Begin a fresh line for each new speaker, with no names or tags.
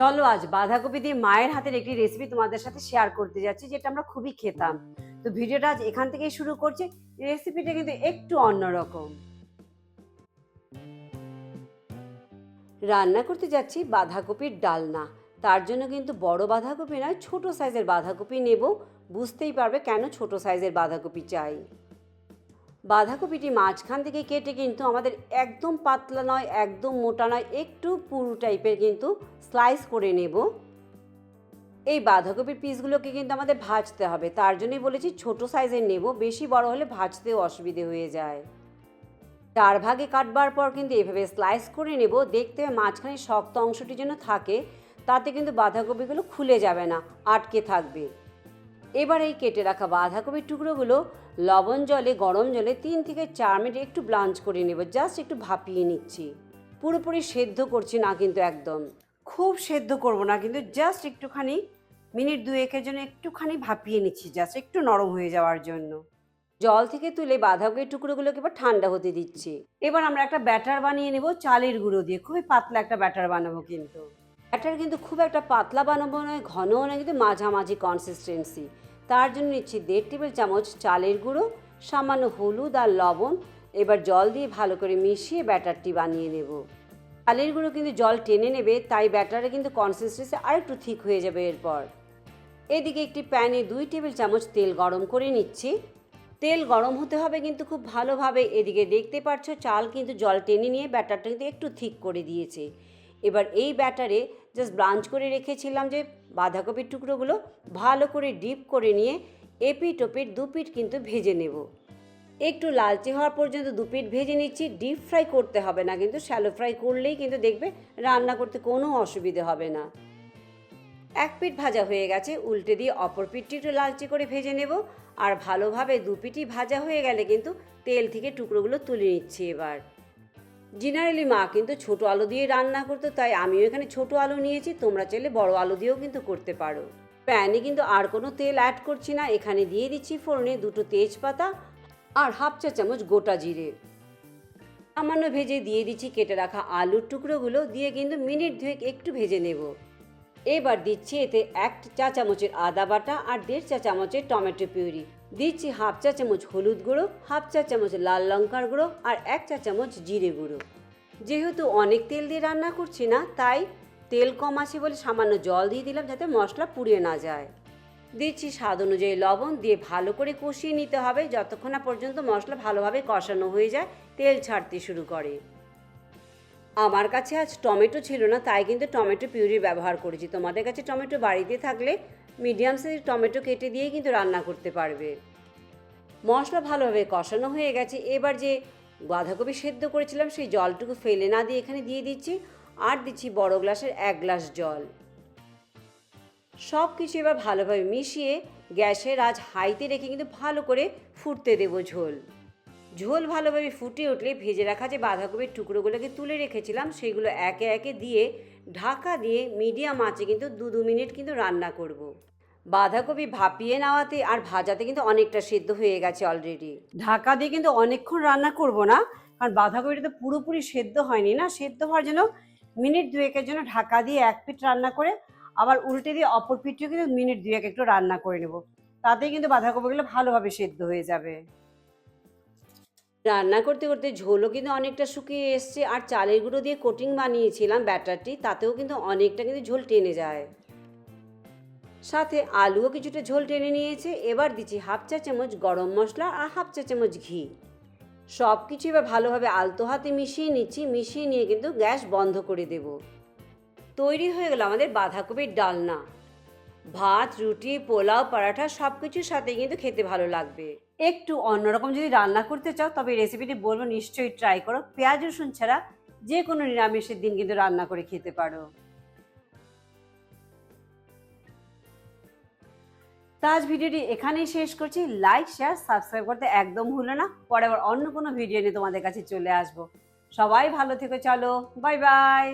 চলো আজ বাঁধাকপি দিয়ে মায়ের হাতের একটি রেসিপি তোমাদের সাথে শেয়ার করতে যাচ্ছি, যেটা আমরা খুবই খেতাম। তো ভিডিওটা আজ এখান থেকেই শুরু করছি। রেসিপিটা কিন্তু একটু অন্যরকম। রান্না করতে যাচ্ছি বাঁধাকপির ডালনা। তার জন্য কিন্তু বড় বাঁধাকপি নয়, ছোট সাইজের বাঁধাকপি নেব। বুঝতেই পারবে কেন ছোট সাইজের বাঁধাকপি চাই। বাঁধাকপিটি মাঝখান থেকে কেটে কিন্তু আমাদের একদম পাতলা নয়, একদম মোটা নয়, একটু পুরু টাইপের কিন্তু স্লাইস করে নেব। এই বাঁধাকপির পিসগুলোকে কিন্তু আমাদের ভাজতে হবে, তার জন্যই বলেছি ছোট সাইজের নেব, বেশি বড় হলে ভাজতেও অসুবিধে হয়ে যায়। 4 ভাগে কাটবার পর কিন্তু এভাবে স্লাইস করে নেব। দেখতে মাঝখানে শক্ত অংশটি যেন থাকে, তাতে কিন্তু বাঁধাকপিগুলো খুলে যাবে না, আটকে থাকবে। এবার এই কেটে রাখা বাঁধাকপির টুকরোগুলো লবণ জলে, গরম জলে 3 থেকে 4 মিনিট একটু ব্লাঞ্চ করে নেব। জাস্ট একটু ভাপিয়ে নিচ্ছি, পুরোপুরি সেদ্ধ করছি না কিন্তু, একদম খুব সেদ্ধ করব না কিন্তু, জাস্ট একটুখানি মিনিট 2-1-এর জন্য একটুখানি ভাপিয়ে নিচ্ছি, জাস্ট একটু নরম হয়ে যাওয়ার জন্য। জল থেকে তুলে বাঁধাকপির টুকরোগুলোকে এবার ঠান্ডা হতে দিচ্ছি। এবার আমরা একটা ব্যাটার বানিয়ে নেব চালের গুঁড়ো দিয়ে। খুবই পাতলা একটা ব্যাটার বানাবো কিন্তু। ব্যাটার কিন্তু খুব একটা পাতলা বানাবো নয়, ঘনও নয়, কিন্তু মাঝামাঝি কনসিস্টেন্সি। তার জন্য নিচ্ছি 1.5 টেবিল চামচ চালের গুঁড়ো, সামান্য হলুদ আর লবণ। এবার জল দিয়ে ভালো করে মিশিয়ে ব্যাটারটি বানিয়ে নেব। চালের গুঁড়ো কিন্তু জল টেনে নেবে, তাই ব্যাটারে কিন্তু কনসিস্টেন্সি আরেকটু ঠিক হয়ে যাবে এরপর। এদিকে একটি প্যানে 2 টেবিল চামচ তেল গরম করে নিচ্ছি। তেল গরম হতে হবে কিন্তু খুব ভালোভাবে। এদিকে দেখতে পাচ্ছ চাল কিন্তু জল টেনে নিয়ে ব্যাটারটা কিন্তু একটু ঠিক করে দিয়েছে। এবার এই ব্যাটারে জাস্ট ব্লাঞ্চ করে রেখেছিলাম যে বাঁধাকপির টুকরোগুলো ভালো করে ডিপ করে নিয়ে এপিট ওপিট 2 পিঠ কিন্তু ভেজে নেব। একটু লালচে হওয়ার পর্যন্ত 2 পিঠ ভেজে নিচ্ছি। ডিপ ফ্রাই করতে হবে না কিন্তু, শ্যালো ফ্রাই করলেই কিন্তু দেখবে রান্না করতে কোনো অসুবিধে হবে না। 1 পিঠ ভাজা হয়ে গেছে, উল্টে দিয়ে অপর পিঠটি একটু লালচে করে ভেজে নেব। আর ভালোভাবে 2 পিঠই ভাজা হয়ে গেলে কিন্তু তেল থেকে টুকরোগুলো তুলে নিচ্ছি। এবার জেনারেলি মা কিন্তু ছোট আলু দিয়ে রান্না করতো, তাই আমিও এখানে ছোট আলু নিয়েছি। তোমরা চাইলে বড় আলু দিয়েও কিন্তু করতে পারো। প্যানে কিন্তু আর কোনো তেল অ্যাড করছি না। এখানে দিয়ে দিচ্ছি ফোড়নে 2টো তেজপাতা আর হাফ চা চামচ গোটা জিরে। সামান্য ভেজে দিয়ে দিচ্ছি কেটে রাখা আলুর টুকরোগুলো, দিয়ে কিন্তু মিনিট 2 একটু ভেজে নেব। এবার দিচ্ছি এতে 1 চা চামচের আদা বাটা আর 1.5 চা চামচের টমেটো পিউরি। দিচ্ছি হাফ চা চামচ হলুদ গুঁড়ো, হাফ চা চামচ লাল লঙ্কার গুঁড়ো আর 1 চা চামচ জিরে গুঁড়ো। যেহেতু অনেক তেল দিয়ে রান্না করছি না, তাই তেল কম আছে বলে সামান্য জল দিয়ে দিলাম, যাতে মশলা পুড়িয়ে না যায়। দিচ্ছি স্বাদ অনুযায়ী লবণ, দিয়ে ভালো করে কষিয়ে নিতে হবে যতক্ষণ না পর্যন্ত মশলা ভালোভাবে কষানো হয়ে যায়, তেল ছাড়তে শুরু করে। আমার কাছে আজ টমেটো ছিল না, তাই কিন্তু টমেটো পিউরি ব্যবহার করেছি। তোমাদের কাছে টমেটো বাড়িতে থাকলে মিডিয়াম সাইজের টমেটো কেটে দিয়েই কিন্তু রান্না করতে পারবে। মশলা ভালোভাবে কষানো হয়ে গেছে। এবার যে বাঁধাকপি সেদ্ধ করেছিলাম সেই জলটুকু ফেলে না দিয়ে এখানে দিয়ে দিচ্ছি, আর দিচ্ছি বড় গ্লাসের 1 গ্লাস জল। সব কিছু এবার ভালোভাবে মিশিয়ে গ্যাসের আজ হাইতে রেখে কিন্তু ভালো করে ফুটতে দেবো ঝোল। ঝোল ভালোভাবে ফুটে উঠলে ভেজে রাখা যে বাঁধাকপির টুকরোগুলোকে তুলে রেখেছিলাম সেগুলো একে একে দিয়ে ঢাকা দিয়ে মিডিয়াম আঁচে কিন্তু 2 মিনিট কিন্তু রান্না করব। বাঁধাকপি ভাপিয়ে নেওয়াতে আর ভাজাতে কিন্তু অনেকটা সেদ্ধ হয়ে গেছে অলরেডি। ঢাকা দিয়ে কিন্তু অনেকক্ষণ রান্না করব না, কারণ বাঁধাকপিটা তো পুরোপুরি সেদ্ধ হয়নি না। সেদ্ধ হওয়ার জন্য মিনিট 2-এর জন্য ঢাকা দিয়ে 1 পিঠ রান্না করে আবার উল্টে দিয়ে অপর পিঠটিও কিন্তু মিনিট 2 একটু রান্না করে নেব। তাতেই কিন্তু বাঁধাকপিগুলো ভালোভাবে সেদ্ধ হয়ে যাবে। রান্না করতে করতে ঝোলও কিন্তু অনেকটা শুকিয়ে এসছে, আর চালের গুঁড়ো দিয়ে কোটিং বানিয়েছিলাম ব্যাটারটি, তাতেও কিন্তু অনেকটা কিন্তু ঝোল টেনে যায়। সাথে আলুও কিছুটা ঝোল টেনে নিয়েছে। এবার দিচ্ছি হাফ চা চামচ গরম মশলা আর হাফ চা চামচ ঘি। সব কিছু এবার ভালোভাবে আলতো হাতে মিশিয়ে নিচ্ছি। মিশিয়ে নিয়ে কিন্তু গ্যাস বন্ধ করে দেব। তৈরি হয়ে গেল আমাদের বাঁধাকপির ডালনা। ভাত, রুটি, পোলাও, পরাঠা সব কিছুর সাথে কিন্তু খেতে ভালো লাগবে। একটু অন্যরকম যদি রান্না করতে চাও তবে এই রেসিপিটি বলবো নিশ্চয়ই ট্রাই করো। পেঁয়াজ রসুন ছাড়া যে কোনো নিরামিষের দিন কিন্তু রান্না করে খেতে পারো। তা আজ ভিডিওটি এখানেই শেষ করছি। লাইক, শেয়ার, সাবস্ক্রাইব করতে একদম ভুলো না। পরে আবার অন্য কোনো ভিডিও নিয়ে তোমাদের কাছে চলে আসবো। সবাই ভালো থেকো, চলো বাই বাই।